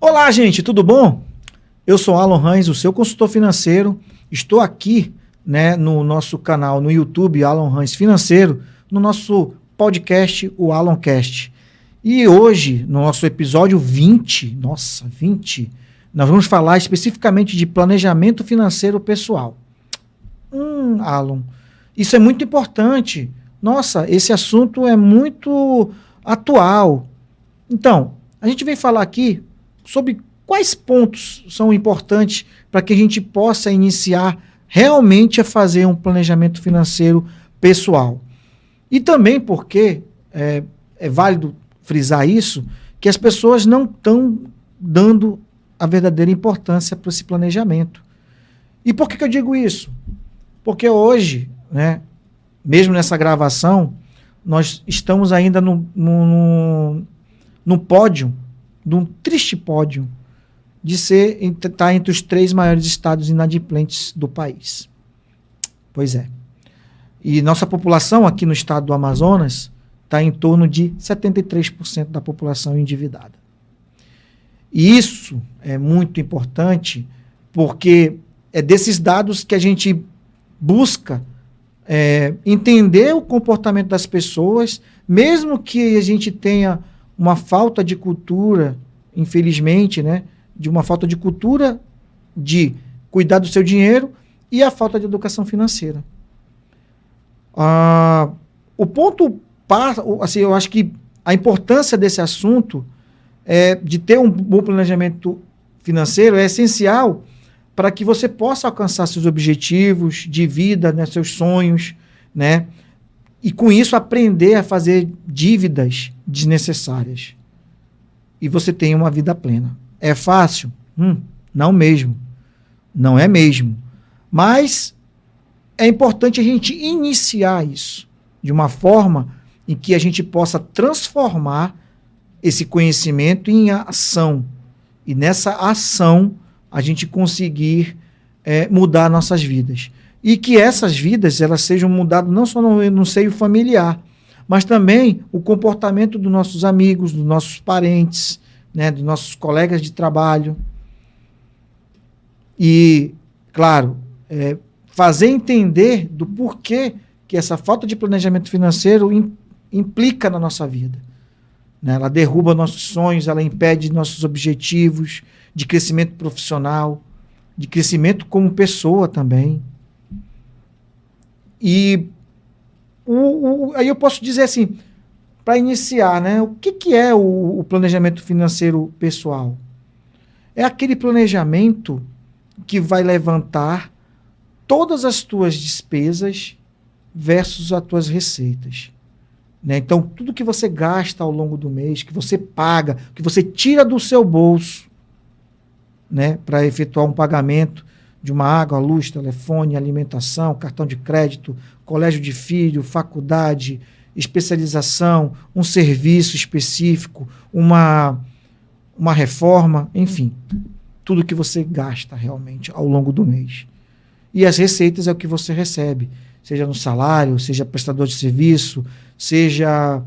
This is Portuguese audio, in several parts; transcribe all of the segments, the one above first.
Olá, gente, tudo bom? Eu sou Alan Rans, o seu consultor financeiro. Estou aqui, no nosso canal no YouTube, Alan Rans Financeiro, no nosso podcast, o Alancast. E hoje, no nosso episódio 20, nós vamos falar especificamente de planejamento financeiro pessoal. Alan, isso é muito importante. Nossa, esse assunto é muito atual. Então, a gente vem falar aqui sobre quais pontos são importantes para que a gente possa iniciar realmente a fazer um planejamento financeiro pessoal. E também porque é válido frisar isso, que as pessoas não estão dando a verdadeira importância para esse planejamento. E por que eu digo isso? Porque hoje, mesmo nessa gravação, nós estamos ainda no pódio, num triste pódio, de estar entre os 3 maiores estados inadimplentes do país. Pois é. E nossa população aqui no estado do Amazonas está em torno de 73% da população endividada. E isso é muito importante porque é desses dados que a gente busca entender o comportamento das pessoas, mesmo que a gente tenha uma falta de cultura, infelizmente, de uma falta de cultura de cuidar do seu dinheiro e a falta de educação financeira. O ponto, eu acho que a importância desse assunto de ter um bom planejamento financeiro é essencial para que você possa alcançar seus objetivos de vida, seus sonhos, e com isso aprender a fazer dívidas desnecessárias. E você tem uma vida plena. É fácil? Não mesmo. Não é mesmo. Mas é importante a gente iniciar isso de uma forma em que a gente possa transformar esse conhecimento em ação. E nessa ação a gente conseguir mudar nossas vidas. E que essas vidas elas sejam mudadas não só no seio familiar, mas também o comportamento dos nossos amigos, dos nossos parentes, dos nossos colegas de trabalho. E, claro, fazer entender do porquê que essa falta de planejamento financeiro implica na nossa vida. Ela derruba nossos sonhos, ela impede nossos objetivos de crescimento profissional, de crescimento como pessoa também. E aí eu posso dizer assim, para iniciar, o que é o planejamento financeiro pessoal? É aquele planejamento que vai levantar todas as tuas despesas versus as tuas receitas. Então, tudo que você gasta ao longo do mês, que você paga, que você tira do seu bolso, para efetuar um pagamento de uma água, luz, telefone, alimentação, cartão de crédito, colégio de filho, faculdade, especialização, um serviço específico, uma reforma, enfim, tudo que você gasta realmente ao longo do mês. E as receitas é o que você recebe, seja no salário, seja prestador de serviço, seja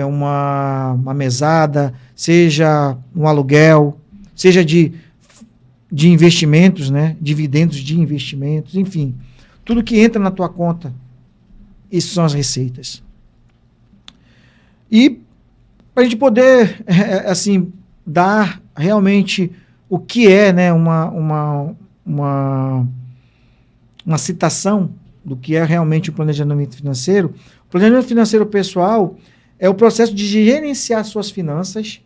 uma mesada, seja um aluguel, seja de investimentos, dividendos de investimentos, enfim, tudo que entra na tua conta, isso são as receitas. E para a gente poder, dar realmente o que é, uma citação do que é realmente o planejamento financeiro. O planejamento financeiro pessoal é o processo de gerenciar suas finanças,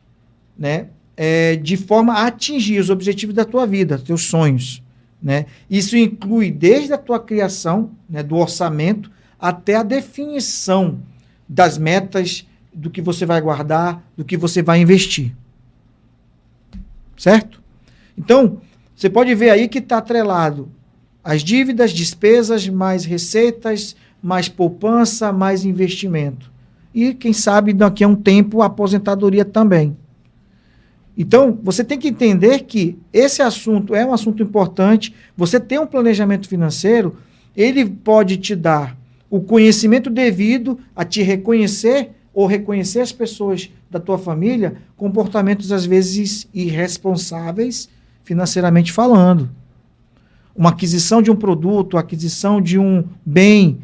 de forma a atingir os objetivos da tua vida, teus sonhos. Isso inclui desde a tua criação, do orçamento, até a definição das metas, do que você vai guardar, do que você vai investir. Certo? Então, você pode ver aí que está atrelado as dívidas, despesas, mais receitas, mais poupança, mais investimento. E, quem sabe, daqui a um tempo, a aposentadoria também. Então, você tem que entender que esse assunto é um assunto importante. Você ter um planejamento financeiro, ele pode te dar o conhecimento devido a te reconhecer ou reconhecer as pessoas da tua família comportamentos, às vezes, irresponsáveis, financeiramente falando. Uma aquisição de um produto, a aquisição de um bem,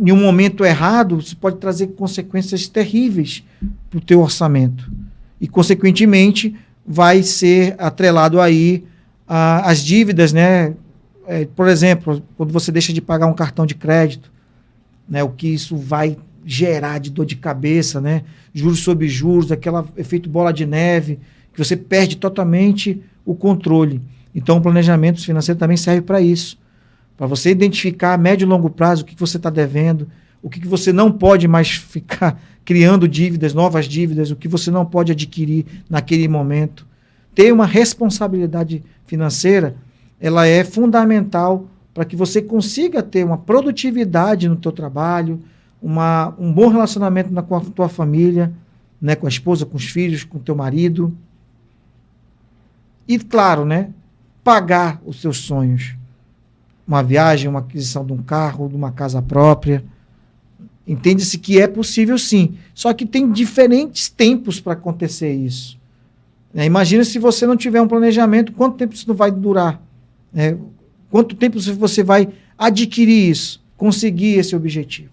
em um momento errado, isso pode trazer consequências terríveis para o teu orçamento. E, consequentemente, vai ser atrelado aí às dívidas, né? Por exemplo, quando você deixa de pagar um cartão de crédito, né? O que isso vai gerar de dor de cabeça, né? Juros sobre juros, aquele efeito bola de neve, que você perde totalmente o controle. Então, o planejamento financeiro também serve para isso. Para você identificar a médio e longo prazo o que você está devendo, o que você não pode mais ficar criando dívidas, novas dívidas, o que você não pode adquirir naquele momento. Ter uma responsabilidade financeira, ela é fundamental para que você consiga ter uma produtividade no teu trabalho, um bom relacionamento com a tua família, né, com a esposa, com os filhos, com o teu marido. E, claro, né, pagar os seus sonhos. Uma viagem, uma aquisição de um carro, de uma casa própria. Entende-se que é possível, sim. Só que tem diferentes tempos para acontecer isso. Imagina se você não tiver um planejamento, quanto tempo isso não vai durar? Quanto tempo você vai adquirir isso, conseguir esse objetivo?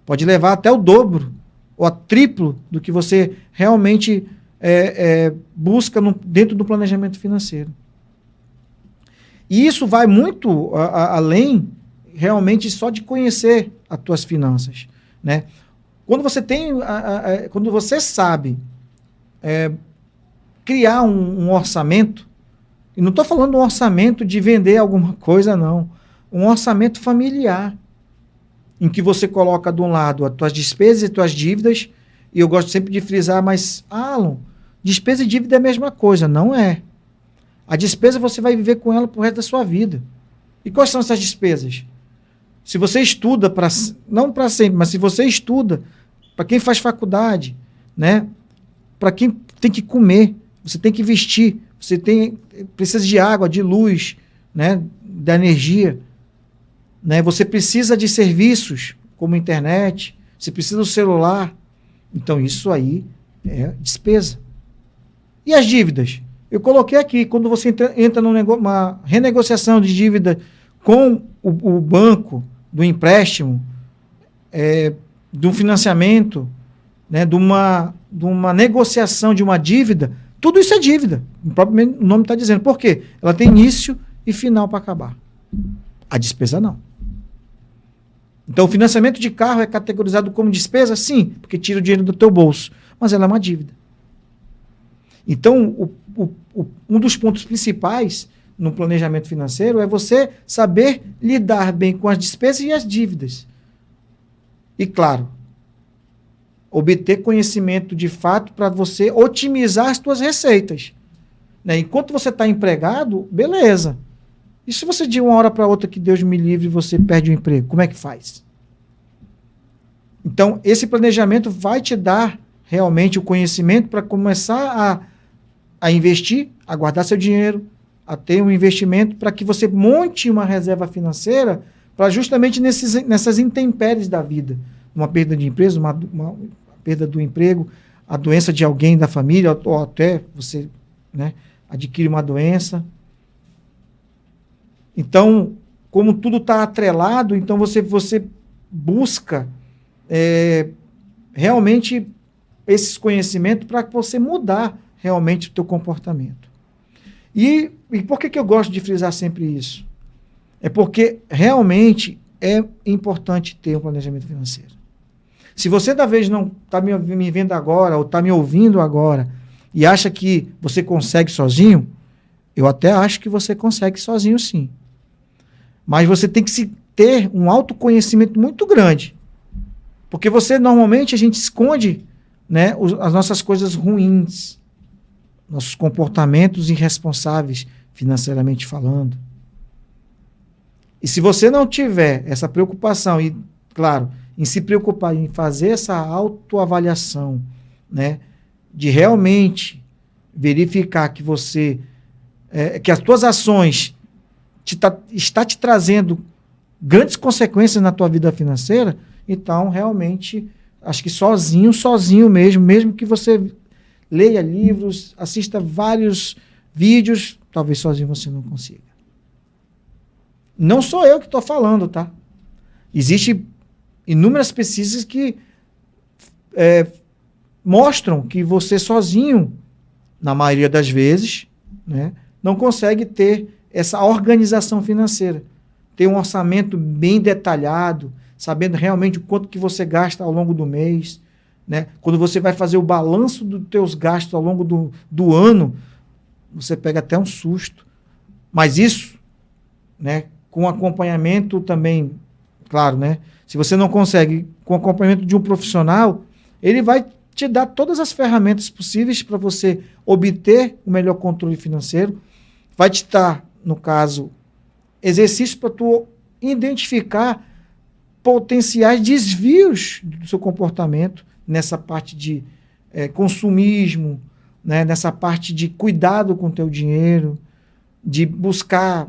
Pode levar até o dobro, ou a triplo do que você realmente busca dentro do planejamento financeiro. E isso vai muito além, realmente, só de conhecer as tuas finanças, né? Quando você quando você sabe criar um orçamento, e não estou falando um orçamento de vender alguma coisa, não. Um orçamento familiar, em que você coloca de um lado as tuas despesas e tuas dívidas, e eu gosto sempre de frisar, mas, Alan, despesa e dívida é a mesma coisa. Não é. A despesa você vai viver com ela pro resto da sua vida. E quais são essas despesas? Se você estuda, não para sempre, mas se você estuda, para quem faz faculdade, né? Para quem tem que comer, você tem que vestir, você precisa de água, de luz, né? Da energia. Né? Você precisa de serviços como internet, você precisa do celular. Então, isso aí é despesa. E as dívidas? Eu coloquei aqui, quando você entra numa renegociação de dívida com o banco, do empréstimo, de um financiamento, né, de uma negociação de uma dívida, tudo isso é dívida. O próprio nome está dizendo. Por quê? Ela tem início e final para acabar. A despesa não. Então, o financiamento de carro é categorizado como despesa? Sim, porque tira o dinheiro do teu bolso. Mas ela é uma dívida. Então, um dos pontos principais no planejamento financeiro é você saber lidar bem com as despesas e as dívidas. E, claro, obter conhecimento de fato para você otimizar as suas receitas. Né? Enquanto você está empregado, beleza. E se você de uma hora para outra, que Deus me livre, você perde o emprego? Como é que faz? Então, esse planejamento vai te dar realmente o conhecimento para começar a investir, a guardar seu dinheiro, a ter um investimento para que você monte uma reserva financeira para justamente nessas intempéries da vida. Uma perda de empresa, uma perda do emprego, a doença de alguém da família, ou até você, né, adquire uma doença. Então, como tudo está atrelado, então você busca realmente esses conhecimentos para você mudar realmente o teu comportamento. E por que eu gosto de frisar sempre isso? É porque realmente é importante ter um planejamento financeiro. Se você talvez não está me vendo agora ou está me ouvindo agora e acha que você consegue sozinho, eu até acho que você consegue sozinho sim. Mas você tem que ter um autoconhecimento muito grande. Porque normalmente a gente esconde, né, as nossas coisas ruins, nossos comportamentos irresponsáveis, financeiramente falando. E se você não tiver essa preocupação, e, claro, em se preocupar em fazer essa autoavaliação, né, de realmente verificar que que as tuas ações está te trazendo grandes consequências na tua vida financeira, então realmente acho que sozinho mesmo que você leia livros, assista vários vídeos, talvez sozinho você não consiga. Não sou eu que estou falando, tá? Existem inúmeras pesquisas que mostram que você sozinho, na maioria das vezes, né, não consegue ter essa organização financeira. Ter um orçamento bem detalhado, sabendo realmente o quanto que você gasta ao longo do mês, né? Quando você vai fazer o balanço dos teus gastos ao longo do ano, você pega até um susto. Mas isso, né, com acompanhamento também, claro, né? Se você não consegue, com acompanhamento de um profissional, ele vai te dar todas as ferramentas possíveis para você obter o melhor controle financeiro, vai te dar, no caso, exercícios para tu identificar potenciais desvios do seu comportamento nessa parte de consumismo, né, nessa parte de cuidado com o teu dinheiro, de buscar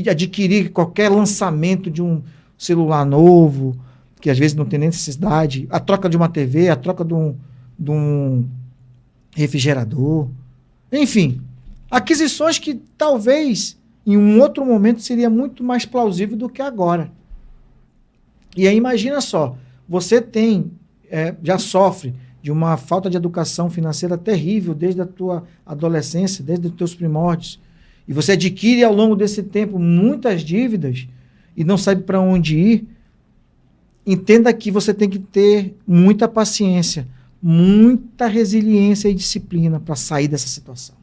adquirir qualquer lançamento de um celular novo, que às vezes não tem nem necessidade, a troca de uma TV, a troca de um refrigerador, enfim, aquisições que talvez em um outro momento seria muito mais plausível do que agora. E aí imagina só, você já sofre de uma falta de educação financeira terrível desde a tua adolescência, desde os teus primórdios, e você adquire ao longo desse tempo muitas dívidas e não sabe para onde ir, entenda que você tem que ter muita paciência, muita resiliência e disciplina para sair dessa situação.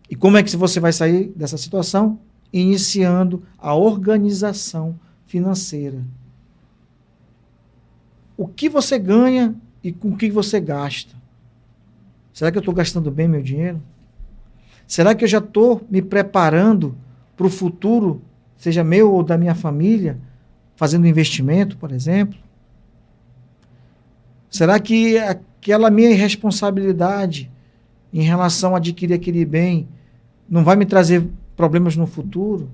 E como é que você vai sair dessa situação? Iniciando a organização financeira. O que você ganha e com o que você gasta? Será que eu estou gastando bem meu dinheiro? Será que eu já estou me preparando para o futuro, seja meu ou da minha família, fazendo investimento, por exemplo? Será que aquela minha irresponsabilidade em relação a adquirir aquele bem não vai me trazer problemas no futuro?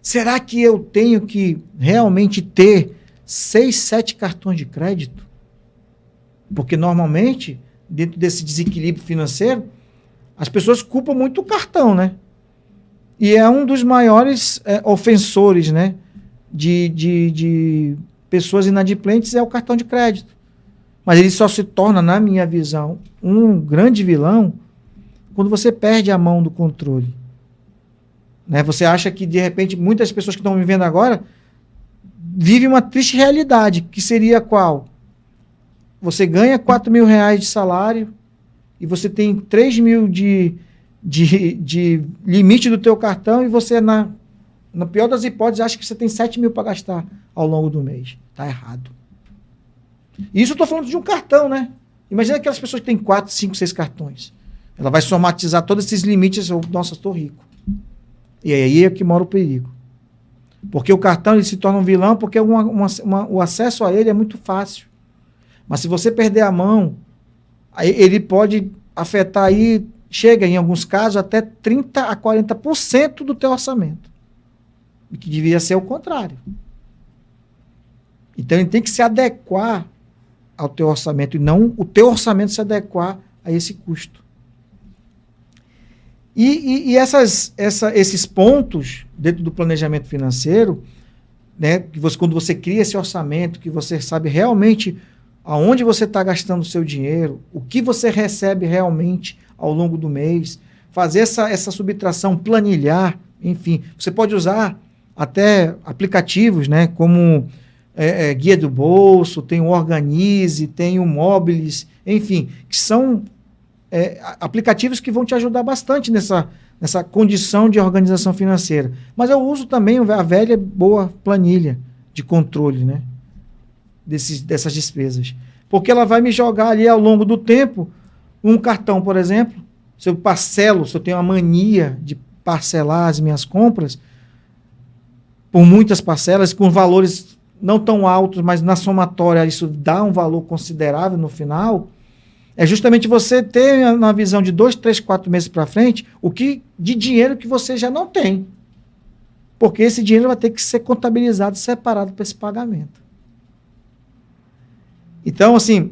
Será que eu tenho que realmente ter 6, 7 cartões de crédito? Porque normalmente, dentro desse desequilíbrio financeiro, as pessoas culpam muito o cartão, né? E é um dos maiores ofensores, né, de pessoas inadimplentes, é o cartão de crédito. Mas ele só se torna, na minha visão, um grande vilão quando você perde a mão do controle. Né? Você acha que, de repente, muitas pessoas que estão me vendo agora vivem uma triste realidade, que seria qual? Você ganha 4 mil reais de salário e você tem 3 mil de limite do teu cartão e você, na pior das hipóteses, acha que você tem 7 mil para gastar ao longo do mês. Está errado. Isso eu estou falando de um cartão, né? Imagina aquelas pessoas que têm 4, 5, 6 cartões. Ela vai somatizar todos esses limites. Nossa, estou rico. E aí é que mora o perigo. Porque o cartão ele se torna um vilão porque o acesso a ele é muito fácil. Mas se você perder a mão, aí ele pode afetar aí, chega em alguns casos, até 30% a 40% do teu orçamento. E que devia ser o contrário. Então ele tem que se adequar ao teu orçamento e não o teu orçamento se adequar a esse custo. E esses pontos dentro do planejamento financeiro, né, que quando você cria esse orçamento, que você sabe realmente aonde você está gastando o seu dinheiro, o que você recebe realmente ao longo do mês, fazer essa subtração, planilhar, enfim. Você pode usar até aplicativos, né, como Guia do Bolso, tem o Organize, tem o Mobilis, enfim, que são aplicativos que vão te ajudar bastante nessa condição de organização financeira. Mas eu uso também a velha boa planilha de controle, né, dessas despesas. Porque ela vai me jogar ali ao longo do tempo um cartão, por exemplo, se eu tenho a mania de parcelar as minhas compras por muitas parcelas, com valores não tão altos, mas na somatória isso dá um valor considerável no final, é justamente você ter uma visão de 2, 3, 4 meses para frente, de dinheiro que você já não tem. Porque esse dinheiro vai ter que ser contabilizado separado para esse pagamento. Então, assim,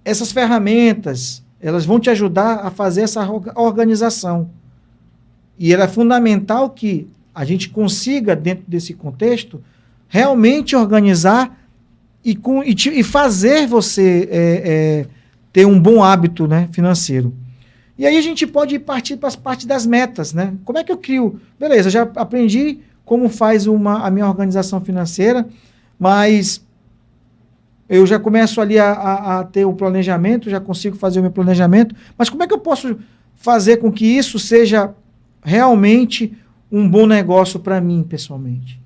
essas ferramentas, elas vão te ajudar a fazer essa organização. E é fundamental que a gente consiga, dentro desse contexto, realmente organizar e fazer você ter um bom hábito, né, financeiro. E aí a gente pode partir para as partes das metas, né? Como é que eu crio? Beleza, já aprendi como faz a minha organização financeira, mas eu já começo ali a ter o planejamento, já consigo fazer o meu planejamento, mas como é que eu posso fazer com que isso seja realmente um bom negócio para mim, pessoalmente?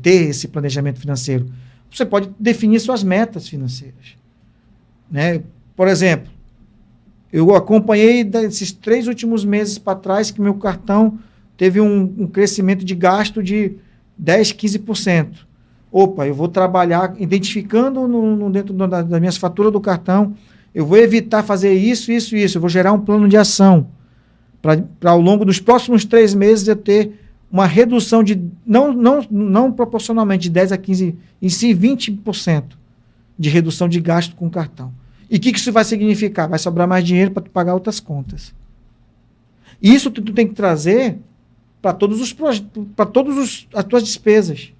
Ter esse planejamento financeiro. Você pode definir suas metas financeiras, né? Por exemplo, eu acompanhei desses 3 últimos meses para trás que meu cartão teve um crescimento de gasto de 10%, 15%. Opa, eu vou trabalhar identificando dentro das minhas faturas do cartão, eu vou evitar fazer isso, eu vou gerar um plano de ação para ao longo dos próximos 3 meses eu ter uma redução de, não proporcionalmente de 10 a 15, e sim 20% de redução de gasto com cartão. E o que isso vai significar? Vai sobrar mais dinheiro para tu pagar outras contas. Isso tu tem que trazer para todos as tuas despesas.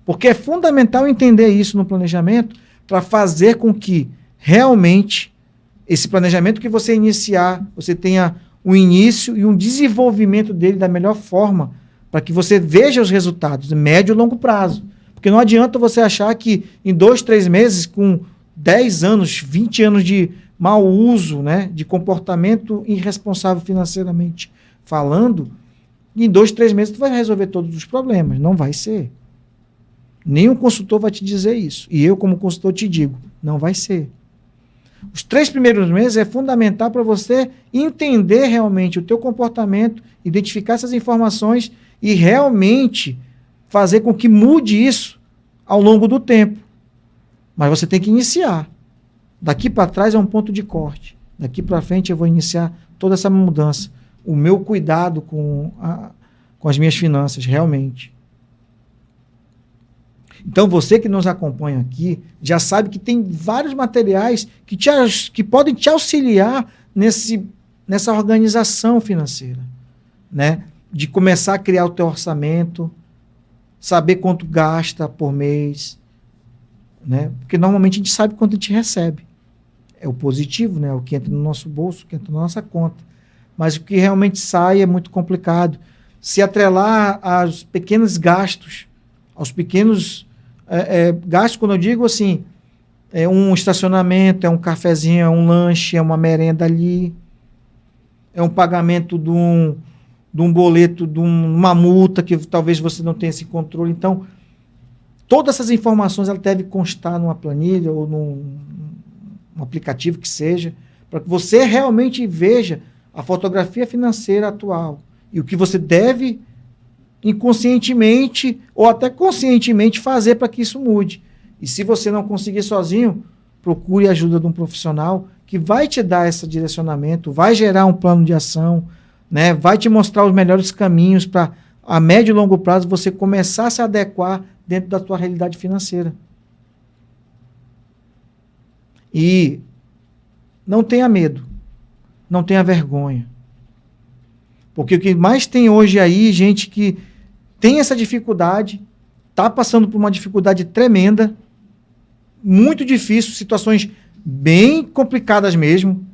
Porque é fundamental entender isso no planejamento para fazer com que realmente esse planejamento que você iniciar, você tenha um início e um desenvolvimento dele da melhor forma, para que você veja os resultados em médio e longo prazo. Porque não adianta você achar que em 2, 3 meses, com 10 anos, 20 anos de mau uso, né, de comportamento irresponsável financeiramente falando, em 2, 3 meses tu vai resolver todos os problemas. Não vai ser. Nenhum consultor vai te dizer isso. E eu, como consultor, te digo, não vai ser. Os 3 primeiros meses é fundamental para você entender realmente o teu comportamento, identificar essas informações e realmente fazer com que mude isso ao longo do tempo. Mas você tem que iniciar. Daqui para trás é um ponto de corte. Daqui para frente eu vou iniciar toda essa mudança. O meu cuidado com as minhas finanças, realmente. Então, você que nos acompanha aqui, já sabe que tem vários materiais que podem te auxiliar nessa organização financeira, né? De começar a criar o teu orçamento, saber quanto gasta por mês, né? Porque normalmente a gente sabe quanto a gente recebe. É o positivo, né? O que entra no nosso bolso, o que entra na nossa conta. Mas o que realmente sai é muito complicado. Se atrelar aos pequenos gastos, aos pequenos gastos, quando eu digo assim, é um estacionamento, é um cafezinho, é um lanche, é uma merenda ali, é um pagamento de um boleto, de uma multa que talvez você não tenha esse controle. Então, todas essas informações ela deve constar numa planilha ou num aplicativo que seja, para que você realmente veja a fotografia financeira atual e o que você deve inconscientemente ou até conscientemente fazer para que isso mude. E se você não conseguir sozinho, procure a ajuda de um profissional que vai te dar esse direcionamento, vai gerar um plano de ação, né? Vai te mostrar os melhores caminhos para, a médio e longo prazo, você começar a se adequar dentro da tua realidade financeira. E não tenha medo, não tenha vergonha. Porque o que mais tem hoje aí, gente que tem essa dificuldade, está passando por uma dificuldade tremenda, muito difícil, situações bem complicadas mesmo,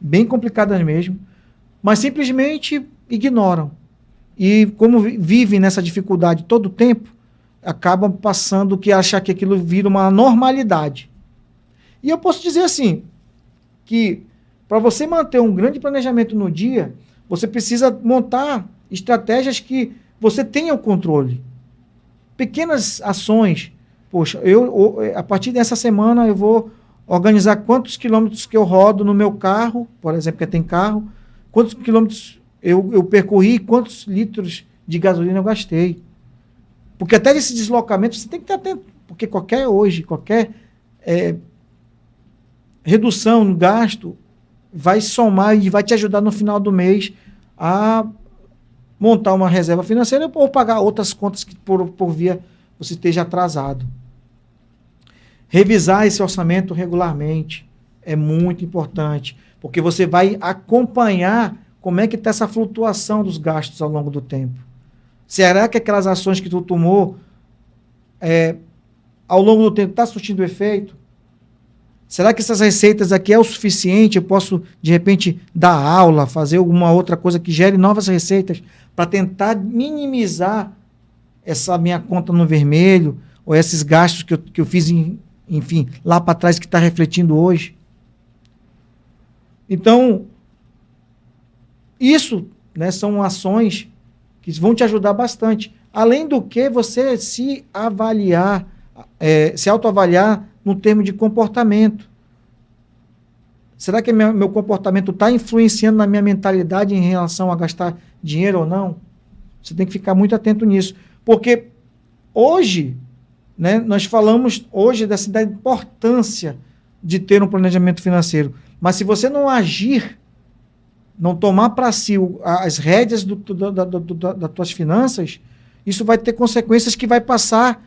mas simplesmente ignoram. E como vivem nessa dificuldade todo o tempo, acabam passando que achar que aquilo vira uma normalidade. E eu posso dizer assim, que para você manter um grande planejamento no dia, você precisa montar estratégias que você tenha o controle. Pequenas ações. Poxa, a partir dessa semana eu vou organizar quantos quilômetros que eu rodo no meu carro, por exemplo, que tem carro, quantos quilômetros eu percorri, quantos litros de gasolina eu gastei. Porque até esse deslocamento você tem que estar atento, porque qualquer redução no gasto vai somar e vai te ajudar no final do mês a montar uma reserva financeira ou pagar outras contas que por via você esteja atrasado. Revisar esse orçamento regularmente é muito importante, porque você vai acompanhar como é que está essa flutuação dos gastos ao longo do tempo. Será que aquelas ações que tu tomou ao longo do tempo está surtindo efeito? Será que essas receitas aqui é o suficiente? Eu posso, de repente, dar aula, fazer alguma outra coisa que gere novas receitas para tentar minimizar essa minha conta no vermelho ou esses gastos que eu fiz, enfim, lá para trás que está refletindo hoje? Então, isso, né, são ações que vão te ajudar bastante. Além do que você se avaliar, se autoavaliar no termo de comportamento. Será que meu comportamento está influenciando na minha mentalidade em relação a gastar dinheiro ou não? Você tem que ficar muito atento nisso. Porque hoje, né, nós falamos hoje da importância de ter um planejamento financeiro. Mas se você não agir, não tomar para si as rédeas das tuas finanças, isso vai ter consequências que vai passar,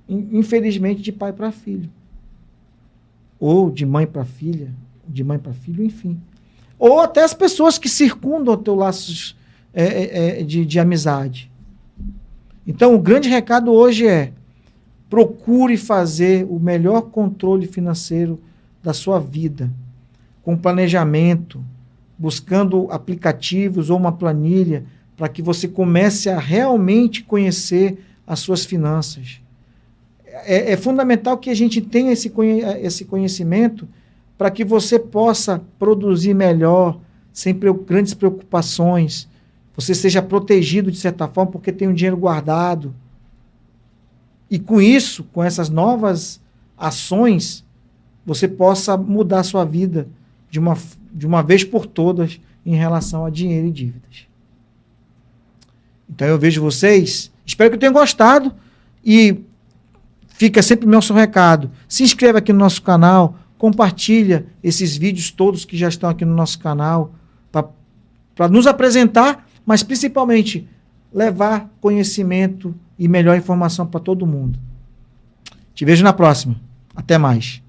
infelizmente, de pai para filho. Ou de mãe para filha, de mãe para filho, enfim. Ou até as pessoas que circundam o teu laços de amizade. Então, o grande recado hoje é: procure fazer o melhor controle financeiro da sua vida, com planejamento, buscando aplicativos ou uma planilha, para que você comece a realmente conhecer as suas finanças. É fundamental que a gente tenha esse conhecimento para que você possa produzir melhor, sem grandes preocupações, você seja protegido de certa forma porque tem um dinheiro guardado. E com isso, com essas novas ações, você possa mudar a sua vida de uma vez por todas em relação a dinheiro e dívidas. Então eu vejo vocês, espero que tenham gostado e fica sempre o nosso recado. Se inscreva aqui no nosso canal, compartilha esses vídeos todos que já estão aqui no nosso canal para nos apresentar, mas principalmente levar conhecimento e melhor informação para todo mundo. Te vejo na próxima. Até mais.